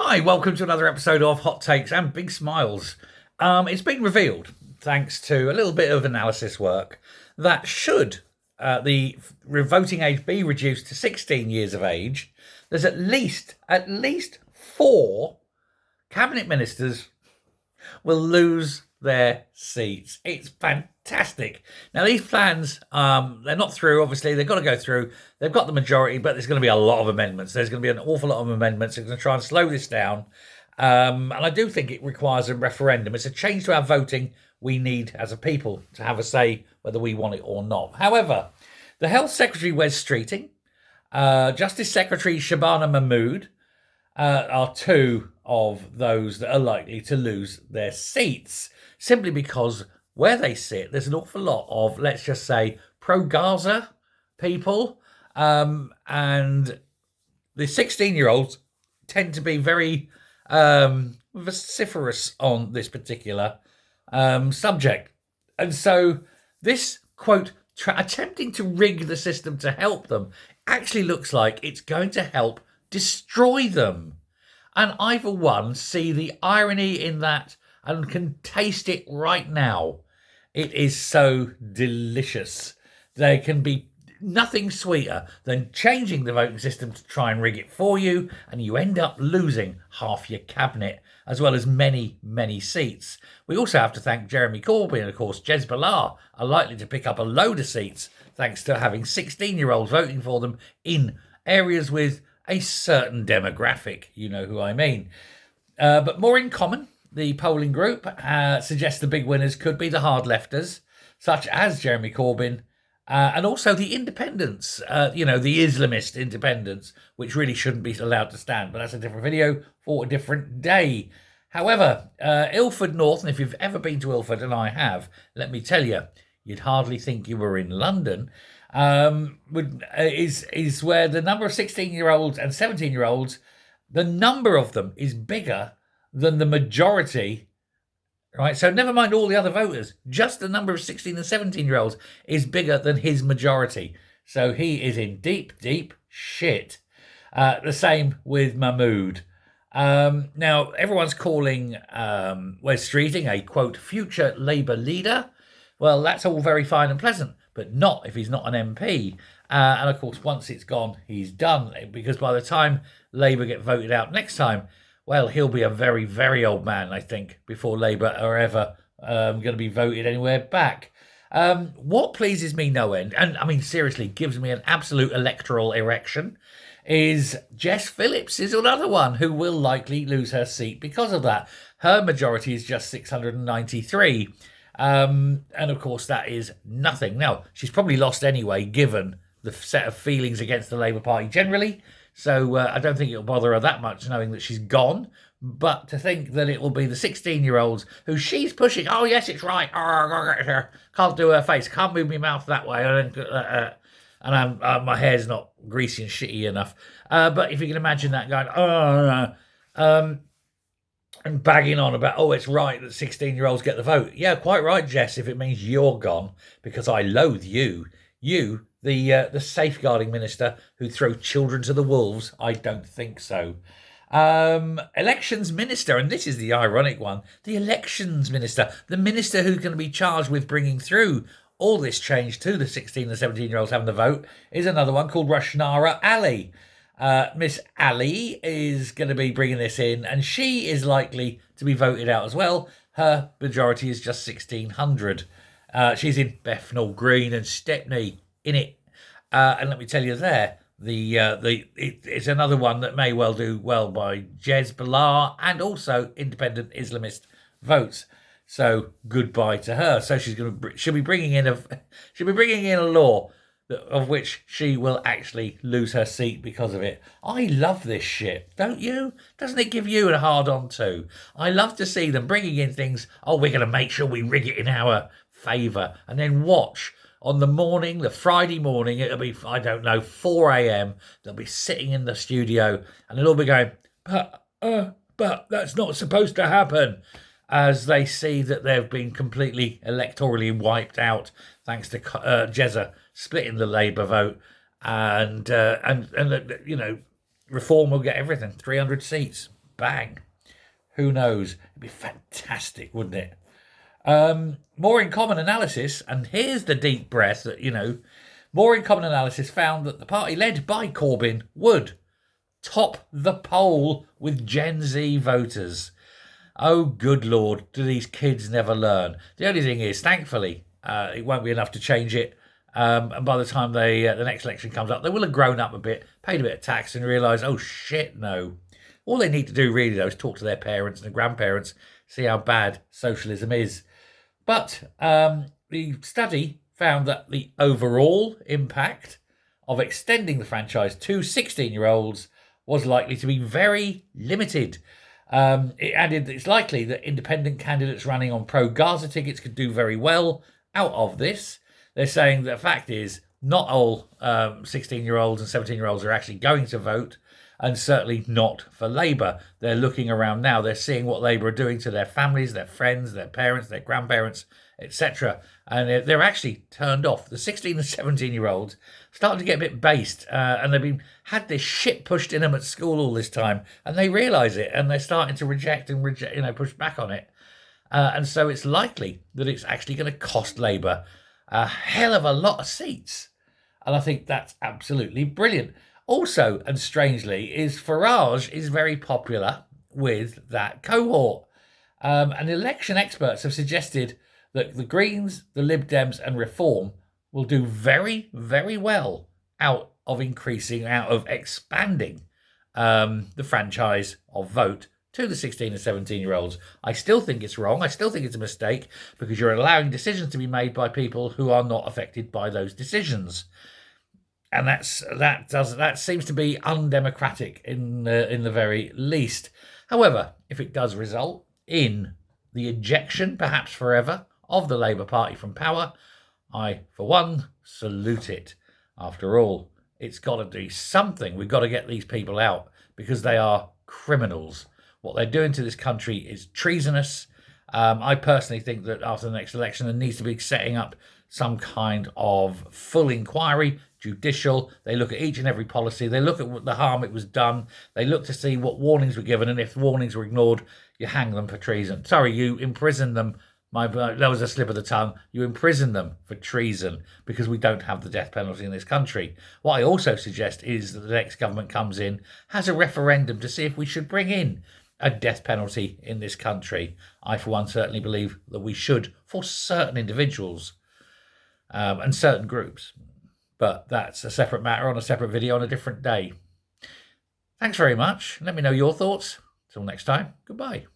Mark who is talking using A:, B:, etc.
A: Hi, welcome to another episode of Hot Takes and Big Smiles. It's been revealed, thanks to a little bit of analysis work, that should the voting age be reduced to 16 years of age, there's at least four cabinet ministers will lose their seats. It's fantastic. Now, these plans, they're not through, obviously. They've got to go through. They've got the majority, but there's going to be a lot of amendments. There's going to be an awful lot of amendments. They're going to try and slow this down. And I do think it requires a referendum. It's a change to our voting we need as a people to have a say whether we want it or not. However, the Health Secretary, Wes Streeting, Justice Secretary Shabana Mahmood, are two of those that are likely to lose their seats simply because where they sit, there's an awful lot of, let's just say, pro-Gaza people, and the 16-year-olds tend to be very vociferous on this particular subject. And so this, quote, attempting to rig the system to help them actually looks like it's going to help destroy them. And I, for one, see the irony in that and can taste it right now. It is so delicious. There can be nothing sweeter than changing the voting system to try and rig it for you, and you end up losing half your cabinet, as well as many, many seats. We also have to thank Jeremy Corbyn, and of course, Jezbollah are likely to pick up a load of seats thanks to having 16-year-olds voting for them in areas with a certain demographic, you know who I mean. But more in common, the polling group suggests the big winners could be the hard lefters, such as Jeremy Corbyn, and also the independents, the Islamist independents, which really shouldn't be allowed to stand. But that's a different video for a different day. However, Ilford North, and if you've ever been to Ilford, and I have, let me tell you, you'd hardly think you were in London. Is where the number of 16-year-olds and 17-year-olds, the number of them is bigger than the majority, right? So never mind all the other voters, just the number of 16 and 17-year-olds is bigger than his majority. So he is in deep, deep shit. The same with Mahmood. Now, everyone's calling Wes Streeting a, quote, future Labour leader. Well, that's all very fine and pleasant, but not if he's not an MP. And of course, once it's gone, he's done. Because by the time Labour get voted out next time, well, he'll be a very, very old man, I think, before Labour are ever going to be voted anywhere back. What pleases me no end, and I mean, seriously, gives me an absolute electoral erection, is Jess Phillips is another one who will likely lose her seat because of that. Her majority is just 693. And of course, that is nothing. Now, she's probably lost anyway, given the set of feelings against the Labour Party generally. So I don't think it'll bother her that much knowing that she's gone. But to think that it will be the 16-year-olds who she's pushing, oh, yes, it's right. Can't do her face. Can't move my mouth that way. And my hair's not greasy and shitty enough. But if you can imagine that going, and bagging on about, oh, it's right that 16-year-olds get the vote. Yeah, quite right, Jess, if it means you're gone, because I loathe you. You, the safeguarding minister who throw children to the wolves. I don't think so. Elections minister, and this is the ironic one, the elections minister, the minister who's going to be charged with bringing through all this change to the 16 and 17-year-olds having the vote, is another one called Rushnara Ali. Miss Ali is going to be bringing this in, and she is likely to be voted out as well. Her majority is just 1,600. She's in Bethnal Green and Stepney in it. And let me tell you there, it's another one that may well do well by Jezbollah and also independent Islamist votes. So goodbye to her. So she'll be bringing in a law of which she will actually lose her seat because of it. I love this shit, don't you? Doesn't it give you a hard-on too? I love to see them bringing in things, oh, we're going to make sure we rig it in our favour, and then watch on the Friday morning, it'll be, 4 a.m, they'll be sitting in the studio, and they'll all be going, but that's not supposed to happen, as they see that they've been completely electorally wiped out thanks to Jezza splitting the Labour vote, and Reform will get everything, 300 seats. bang. Who knows? It'd be fantastic, wouldn't it? More in Common analysis, and here's the deep breath that, More in Common analysis found that the party led by Corbyn would top the poll with Gen Z voters. Oh, good Lord, do these kids never learn? The only thing is, thankfully, it won't be enough to change it. And by the time the next election comes up, they will have grown up a bit, paid a bit of tax, and realised, oh shit, no. All they need to do really, though, is talk to their parents and grandparents, see how bad socialism is. But the study found that the overall impact of extending the franchise to 16-year-olds was likely to be very limited. It added that it's likely that independent candidates running on pro-Gaza tickets could do very well out of this. They're saying that the fact is not all 16-year-olds and 17-year-olds are actually going to vote, and certainly not for Labour. They're looking around now. They're seeing what Labour are doing to their families, their friends, their parents, their grandparents, etc. And they're actually turned off. The 16 and 17-year-olds starting to get a bit based, and they've had this shit pushed in them at school all this time, and they realise it, and they're starting to reject, push back on it. And so it's likely that it's actually going to cost Labour a hell of a lot of seats. And I think that's absolutely brilliant. Also, and strangely, is Farage is very popular with that cohort. And election experts have suggested that the Greens, the Lib Dems and Reform will do very, very well out of expanding the franchise of vote to the 16 and 17-year-olds. I still think it's wrong. I still think it's a mistake, because you're allowing decisions to be made by people who are not affected by those decisions. And that seems to be undemocratic in the very least. However, if it does result in the ejection, perhaps forever, of the Labour Party from power, I, for one, salute it. After all, it's got to do something. We've got to get these people out, because they are criminals. What they're doing to this country is treasonous. I personally think that after the next election, there needs to be setting up some kind of full inquiry, judicial. They look at each and every policy. They look at the harm it was done. They look to see what warnings were given, and if warnings were ignored, you hang them for treason. Sorry, you imprison them. That was a slip of the tongue. You imprison them for treason, because we don't have the death penalty in this country. What I also suggest is that the next government comes in, has a referendum to see if we should bring in a death penalty in this country. I, for one, certainly believe that we should for certain individuals and certain groups. But that's a separate matter on a separate video on a different day. Thanks very much. Let me know your thoughts. Till next time, goodbye.